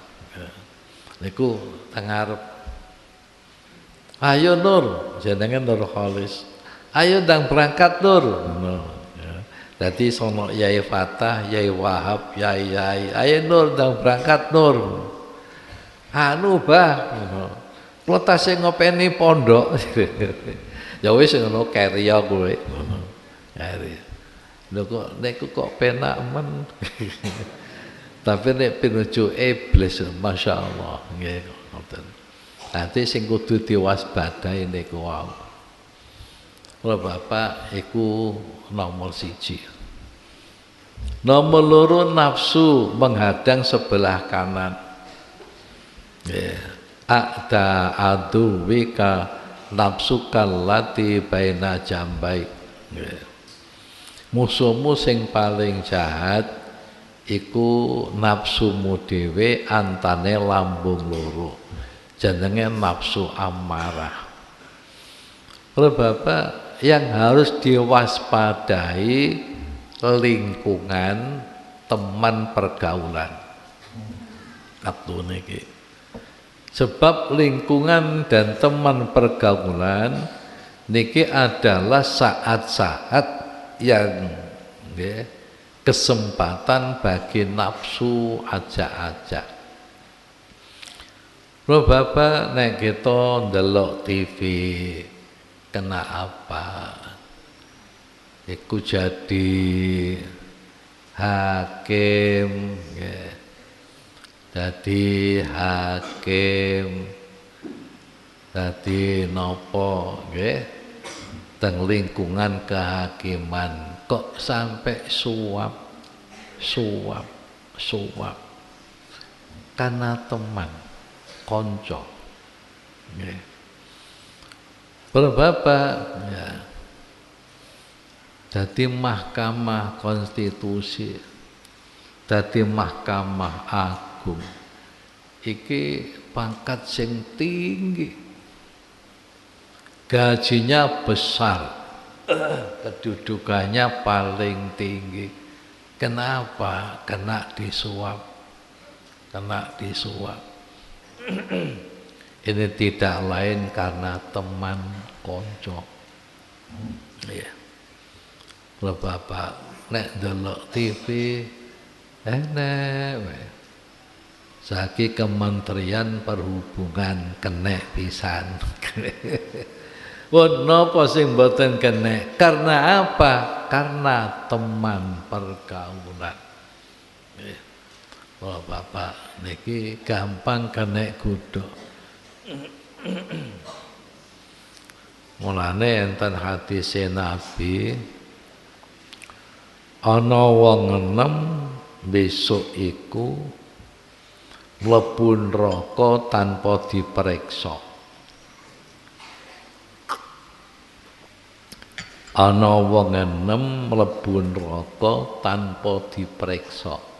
S1: Niku teng ngarep. "Ayo Nur," jenenge Nur Khalis. "Ayo ndang berangkat Nur." No. Jadi sono Yai Fatah, Yai Wahab, Yai, "Ayo Nur, ndang berangkat Nur." "Anu Bah, kula tasih ngopeni pondok." Ya wis ngono karya kowe. Ngono. Karya. Lho kok niku kok penak men. Tapi nek pinuju iblis, masyaallah nggih ngoten. Dadi sing kudu diwaspadai niku wae. Kalau bapak iku nomor 1. Nomor 2 nafsu menghadang sebelah kanan. A'da aduwika nafsu kallati baina jambai. Musuhmu sing paling jahat iku nafsumu dhewe antane lambung loro. Jenenge nafsu amarah. Kalau bapak yang harus diwaspadai lingkungan teman pergaulan. Waktu niki. Sebab lingkungan dan teman pergaulan niki adalah saat-saat yang kesempatan bagi nafsu ajak-ajak. Bro bapak nek kita ndelok TV kena apa? Iku jadi hakim, ya. Jadi hakim, jadi nopo, ya. Teng lingkungan kehakiman kok sampai suap, karena teman, konco, ya. Bapak, ya. Jadi Mahkamah Konstitusi, jadi Mahkamah Agung, iki pangkat sing tinggi, gajinya besar, kedudukannya paling tinggi. Kenapa? Kena disuap. Ini tidak lain karena teman konco. Ya. Kalau bapak nek delok TV enak wae. Saiki Kementerian Perhubungan kena pisan. Wah, napa sing mboten kena? Karena apa? Karena teman pergaulan. Oh Bapak, niki gampang kena godhok. Mulane enten hadis Nabi, ana wong enem besok iku mlebu neraka tanpa diperiksa. Ana wong enem mlebu neraka tanpa diperiksa.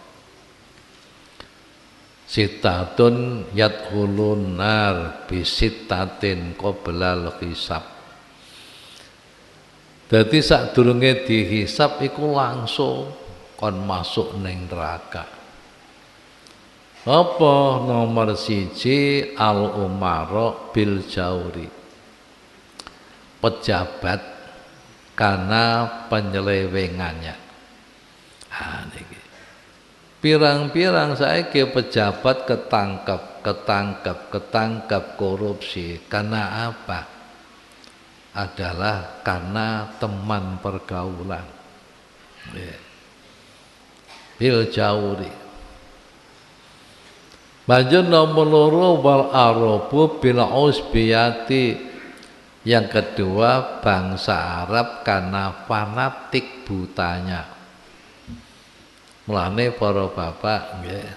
S1: Sitatun yadkhulun nar bisitatin qoblal hisab. Dadi sadurunge dihisab iku langsung kon masuk ning neraka. Apa nomor 1 al-umara bil jauri. Pejabat karena penyelewengannya. Niki. Pirang-pirang saiki pejabat ketangkep korupsi. Karena apa? Adalah karena teman pergaulan. Bil jauri. Banjur nomor 2 wal arabu bil usbiyati. Yang kedua bangsa Arab karena fanatik butanya. Mulane para bapak nggih.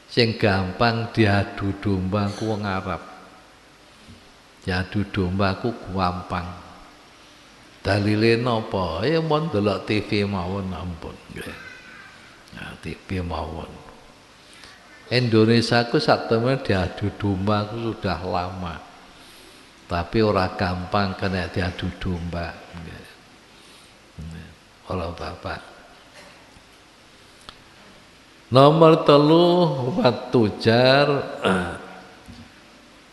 S1: Sing gampang diadu domba ku wong Arab. Diadu domba ku gampang. Dalile napa? Ya mon delok TV mawon ampun nggih. Nah, TV mawon. Indonesia ku satemene diadu domba ku sudah lama. Tapi ora gampang kena diadu domba. Kalau bapak. Nomor 3 watujar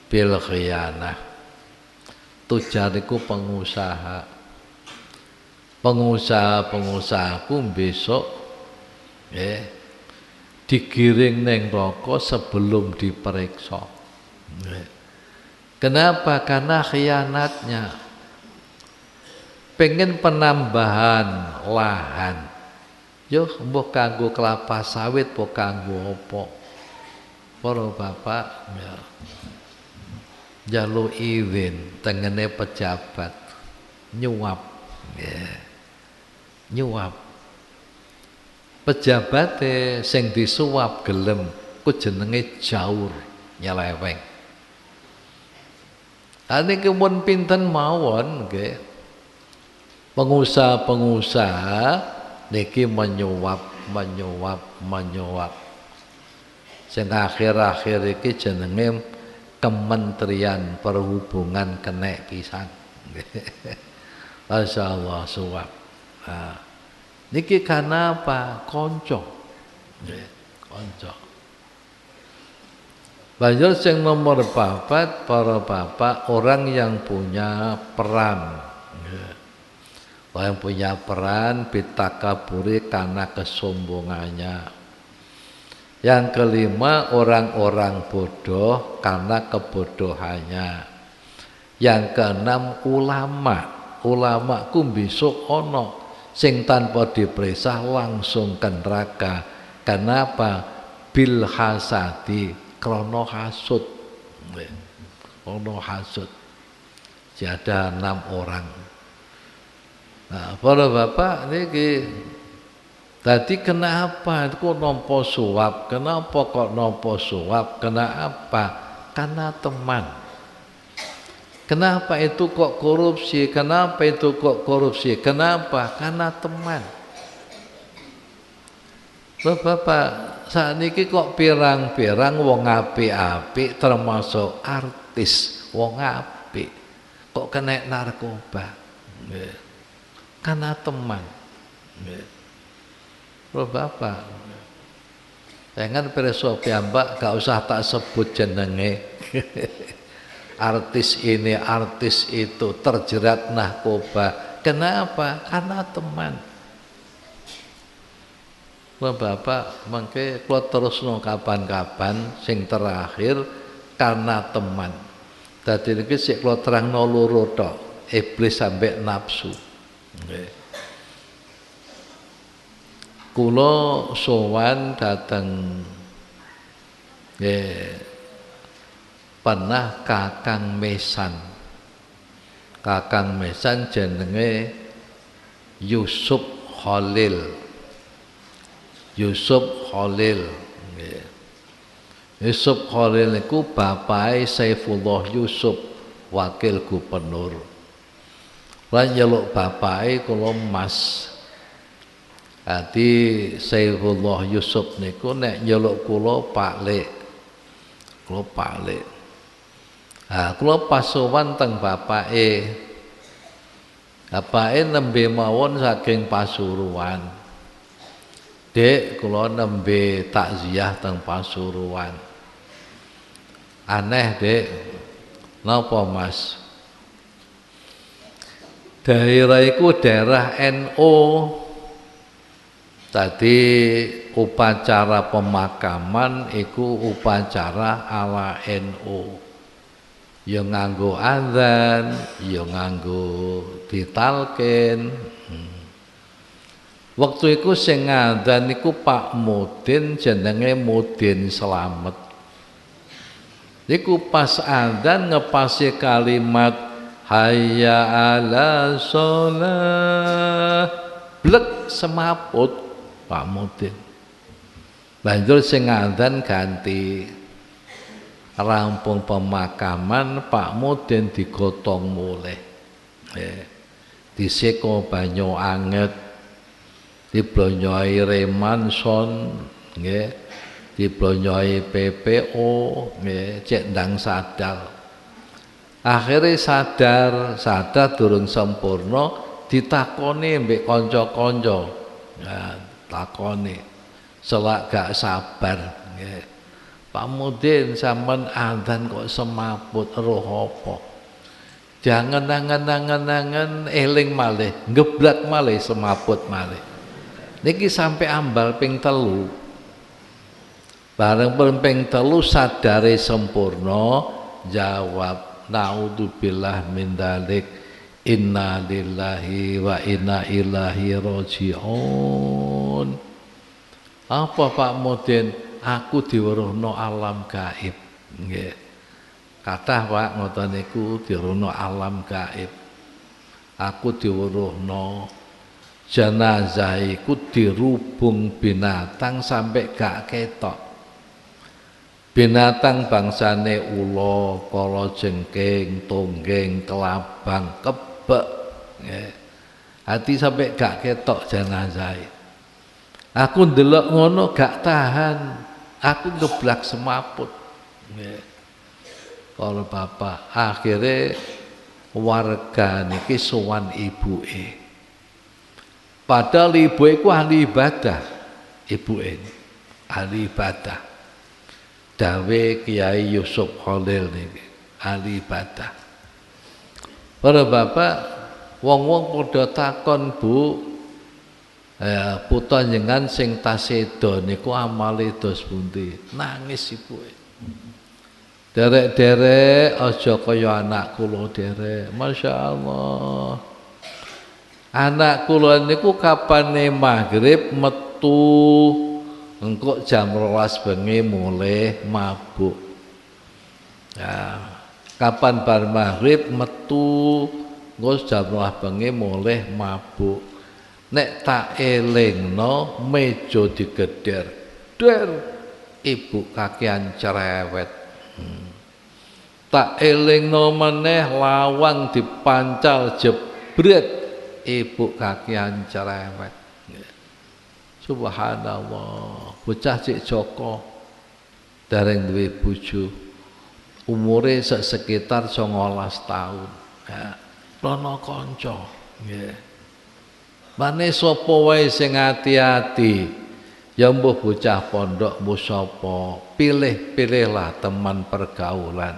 S1: bil khiyanah. Tujar iku pengusaha. Pengusaha-pengusaha ku besok digiring neng neraka sebelum diperiksa. Kenapa? Karena khianatnya. Pengen penambahan lahan. Yo mbok kanggo kelapa sawit, mbok kanggo apa? Para bapak ya. Njaluk izin tengene pejabat nyuap. Nyuap. Pejabate sing disuap gelem ku jenenge jaur, nyeleweng. Niki mun pinten mawon nggih. Pengusaha-pengusaha niki menyuap. Sing akhir-akhir iki jenenge Kementerian Perhubungan kena pisan. Masyaallah suap. Niki karena apa? Konco. Konco. Banjur sing nomor 4 para bapak orang yang punya peran. Orang yang punya peran bitakaburi karena kesombongannya. Yang kelima orang-orang bodoh karena kebodohannya. Yang keenam ulama. Ulama ku besok ono sing tanpa diperiksa langsung ke neraka. Kenapa? Bil hasadi. Krono hasud. Krono hasud. Jadi ada 6 orang. Nah, para bapak niki tadi kenapa kok nampa suap? Kenapa kok nampa suap? Kenapa? Karena teman. Kenapa itu kok korupsi? Kenapa itu kok korupsi? Kenapa? Karena teman. Bapak, saat ini kok pirang-pirang wong apik-apik termasuk artis wong apik kok kena narkoba. Karena teman. Bapak, jangan perso piyambak gak usah tak sebut jenenge. Artis ini, artis itu terjerat narkoba. Kenapa? Karena teman. Kula Bapak mengke kula terusno kapan-kapan sing terakhir karena teman. Dadi niki sik kula terangno loro tok, iblis sampai nafsu. Nggih. Kula sowan dateng pernah Kakang Mesan. Kakang Mesan jenenge Yusuf Khalil. Yusuf Khalil. Yusuf Khalil niku bapake Saifullah Yusuf, wakil gubernur. Lan nyeluk bapake kula Mas. Dadi Saifullah Yusuf niku nek nyeluk kula Pak Lek. Kula Pak Lek. Kula pas sowan teng bapake. Bapake nembe mawon saking Pasuruan. Dek, kula nembe takziah teng Pasuruan. Aneh, Dek. Napa, Mas? Daerah iku daerah NU. Tadi upacara pemakaman iku upacara ala NU. Ya nganggo azan, ya nganggo ditalkin. Waktu iku sing ngadzan niku Pak Mudin, jenenge Mudin Slamet. Niku pas adzan ngepasi kalimat hayya ala sholah, blek semaput Pak Mudin. Banjur sing ngadzan ganti. Rampung pemakaman Pak Mudin digotong mulih. Diseko banyu anget, diblonyoi remanson, nggih, diblonyoi PPO, nggih, cek ndang sadar. Akhire sadar durung sempurna, ditakoni mbek kanca-kanca. Nah, takoni. Selak gak sabar, nggih. Pak Mudin sampean adzan kok semaput roh apa? Jangan nangan eling malih, ngeblak malih semaput malih. Niki sampai ambal ping 3. Bareng ping 3 sadare sempurna, jawab naudzubillah min dzalik, inna lillahi wa inna ilaihi rajiun. Apa Pak Mudin? Aku diweruhno alam gaib. Nggih. Kathah Pak ngoten niku diweruhno alam gaib. Aku diweruhno jenazah iku dirubung binatang sampai gak ketok. Binatang bangsane ula, kala jengking, tonggeng, kelabang, kebek. Nggih. Hati sampai gak ketok jenazah. Aku ndelok ngono gak tahan. Aku ngeblak semaput. Kalau bapak akhirnya warga niki sowan ibuke. Padahal ibuke ku ahli ibadah. Ibuke ahli ibadah. Dawe Kiai Yusuf Khalil niki ahli ibadah. Para bapak, wong-wong padha takon, Bu, putra jenengan sing tasedo niku amale dos pundi? Nangis ibuke. Derek-derek aja kaya anak kula derek. Masya Allah. Anak kula niku kapane maghrib metu, engko jam 12 bengi mulih mabuk. Nah, kapan bar maghrib metu, engko jam 12 bengi mulih mabuk. Nek tak elingno meja digeder, der ibu kakean cerewet. Tak elingno meneh lawang dipancal jebret, ibu kakean cerewet. Subhanallah, bocah cik Joko dereng duwe bojo, umure sekitar 19 tahun. Ya, rono kanca, nggih. Mane sapa wae sing ati-ati, ya mbuh bocah pondok mbuh sapa, pilih-pilihlah teman pergaulan.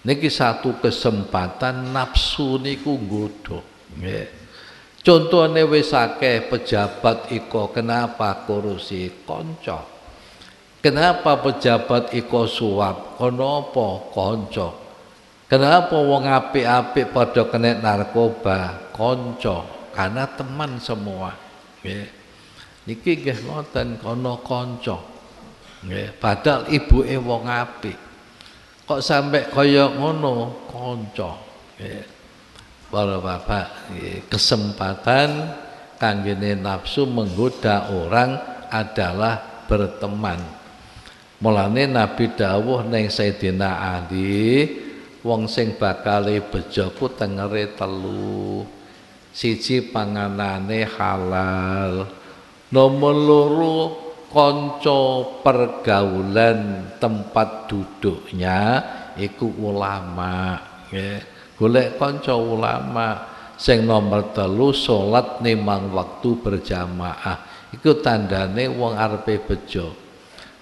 S1: Niki satu kesempatan nafsu niku nggodha, nggih. Contohnya wis akeh pejabat iko kenapa korupsi konco. Kenapa pejabat iko suap kenapa konco. Kenapa wong apik-apik pada kena narkoba konco. Karena teman semua. Nggih. Niki nggih ngoten kono konco. Nggih, padahal ibuke wong apik. Kok sampai kaya ngono konco. Nggih. Para bapak, kesempatan kanggene nafsu menggoda orang adalah berteman. Mulane Nabi dawuh ning Sayyidina Ali, wong sing bakale bejo ku tengere telu. Siji panganane halal, nomor loro kanca pergaulan tempat duduknya iku ulama, nggih. Golek kanca ulama. Sing nomor telu salat nimang waktu berjamaah. Iku tandane wong arepe bejo.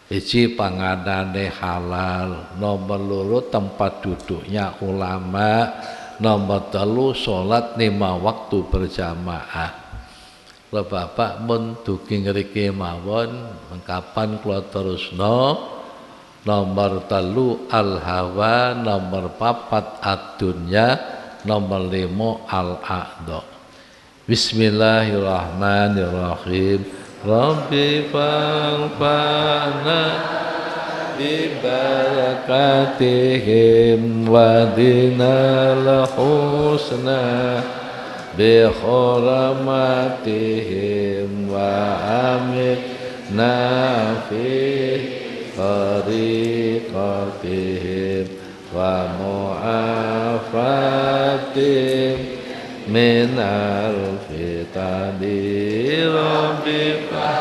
S1: Siji panganane halal, nomor loro tempat duduknya ulama, nomor telu salat nimang waktu berjamaah. Lha Bapak mun dugi ngriki mawon, kapan kula terusno? Nomor telu al-hawa, nomor papat ad-dunya, nomor limo al-a'dha. Bismillahirrahmanirrahim. Rabbi fanfa'na bibarakatihim wa dinal husna bi hurmatihim wa amitna fi tariqatihim wa mu'afatihim minal fitani rabbika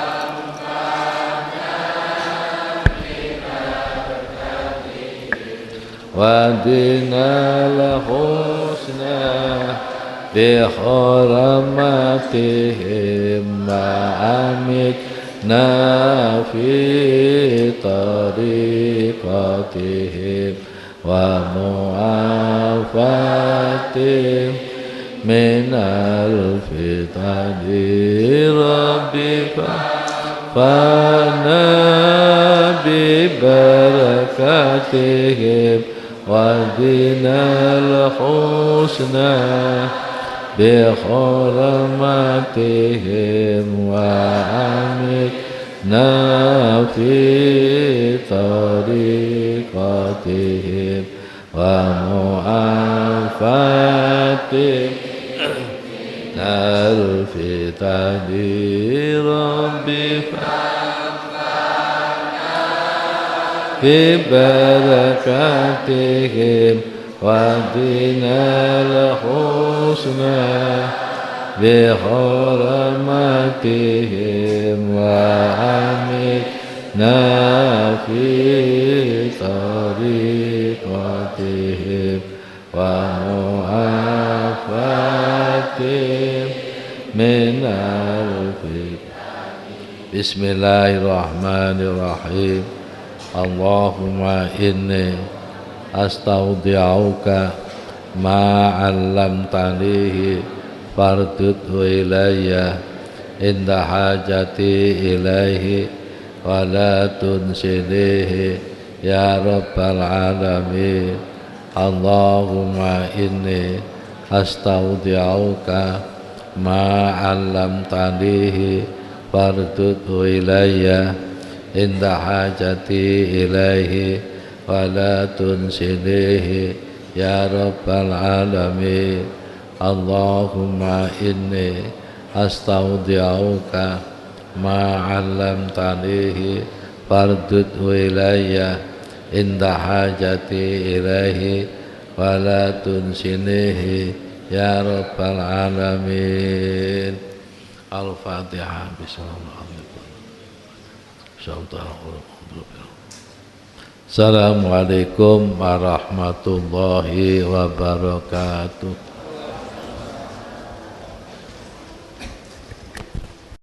S1: wa dinal husna bi hurmatihim wa amit nafi tariqatihim wa mu'afatihim minal fitani rabbika fana bi barakatihim wa dinal husna bi hurmatihim wa amitna fi tariqatihim wa mu'afatihim al fitani rabbika bi barakatihim wa dinal husna bi hurmatihim wa amitna fi tariqatihim wa mu'afatihim minal fitnah. Bismillahirrahmanirrahim. Allahumma inni astaudi'uka ma 'allamtanihi fardudhu ilayya inda hajati ilaihi wa la tunsinihi ya rabbal alamin. Allahumma inni astaudi'uka ma 'allamtanihi fardudhu ilayya inda hajati ilaihi wa la tunsinihi ya rabbal alamin. Allahumma inni astaudi'uka ma 'allamtanihi fardudhu ilayya inda hajati ilaihi wa la tunsinihi ya rabbal alamin. Al-Fatihah. Bismillahirrahmanirrahim. Assalamualaikum warahmatullahi wabarakatuh.